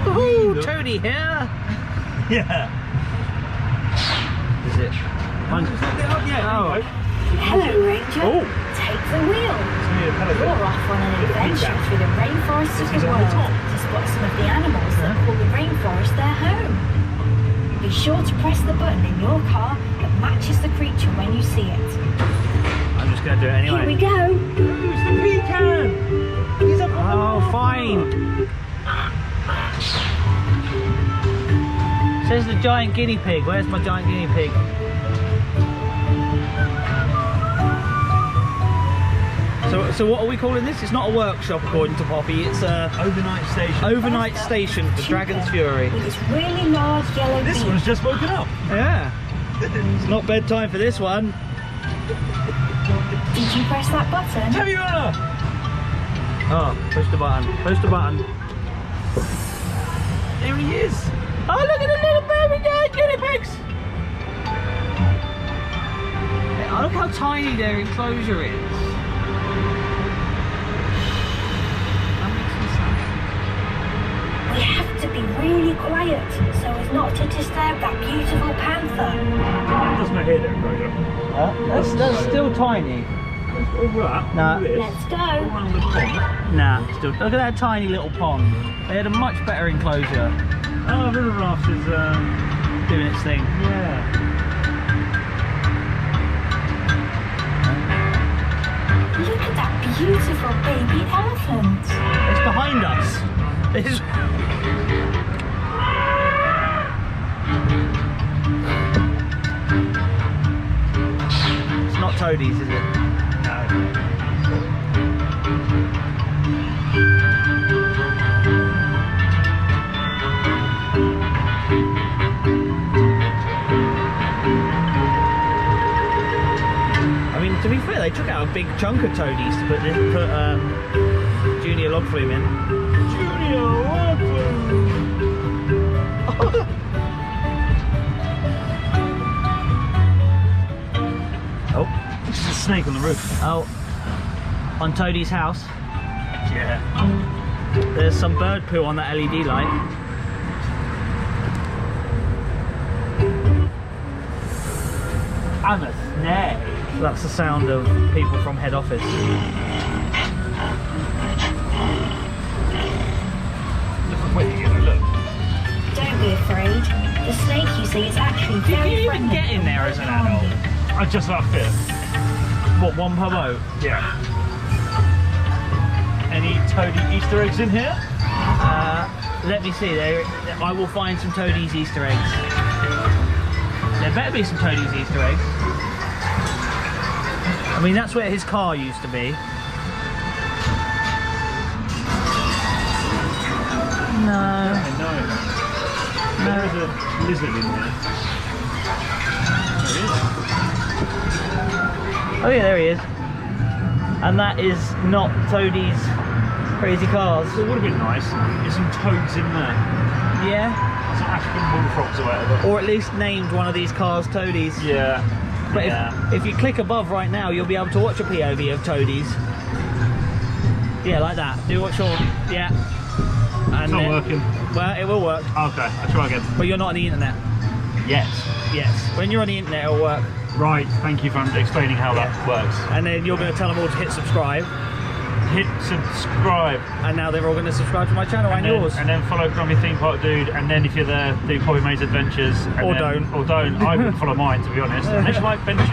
Woohoo! Toady here! Yeah. Is it? Yeah. Oh. Hello, Ranger. Oh. Take the wheel. You're off on an adventure through the rainforests of the world to spot some of the animals that call the rainforest their home. Be sure to press the button in your car that matches the creature when you see it. I'm just going to do it anyway. Here we go. Who's the pecan? He's up on the Oh, fine. Says the giant guinea pig. Where's my giant guinea pig? So what are we calling this? It's not a workshop according to Poppy. It's a overnight station. overnight station for Dragon's Fury. With its really large yellow This beak. one's just woken up. Yeah. It's not bedtime for this one. Did you press that button? Heavy runner. Oh, push the button. Push the button. There he is. Oh, look at the little baby guinea pigs! Oh, look how tiny their enclosure is. We have to be really quiet so as not to disturb that beautiful panther. There's no hair there, Roger. That's still tiny. Alright. Nah. Let's go. One on the pond. Nah, still. Look at that tiny little pond. They had a much better enclosure. Oh, River Raft is Doing its thing. yeah. Look at that beautiful baby elephant. It's behind us. It's... It's not toadies, is it? No. I mean, to be fair, they took out a big chunk of toadies to put Junior Log Flume in. Junior Log Flume. Oh, This is a snake on the roof. oh, on Toadie's house. Yeah. There's some bird poo on that LED light. And a snake. That's the sound of people from head office. Wait, you get a look. Don't be afraid. The snake you see is actually Did very you even friendly. get in there as an adult? I just about fit. What, one per boat? Yeah. Any toady Easter eggs in here? Let me see. I will find some Toadies Easter eggs. There better be some Toadies Easter eggs. I mean, that's where his car used to be. No. I know. There is a lizard in there. There he is. Oh yeah, there he is. And that is not Toadie's crazy cars. It would have been nice. There's some toads in there. Yeah. Some African bullfrogs or whatever. Or at least named one of these cars Toadies. Yeah. But yeah. if you click above right now, you'll be able to watch a POV of Toadies. Yeah, like that. Do what you want. Yeah. And It's not working. Well, it will work. Okay, I'll try again. But you're not on the internet. Yes. Yes. When you're on the internet, it'll work. Right, thank you for explaining how that works. And then you're going to tell them all to hit subscribe. Hit subscribe. And now they're all going to subscribe to my channel and yours. And then follow Grumpy Theme Park Dude, and then if you're there, do Poppy May's Adventures. And Or then, don't. Or don't. I wouldn't follow mine, to be honest. Unless you like benches.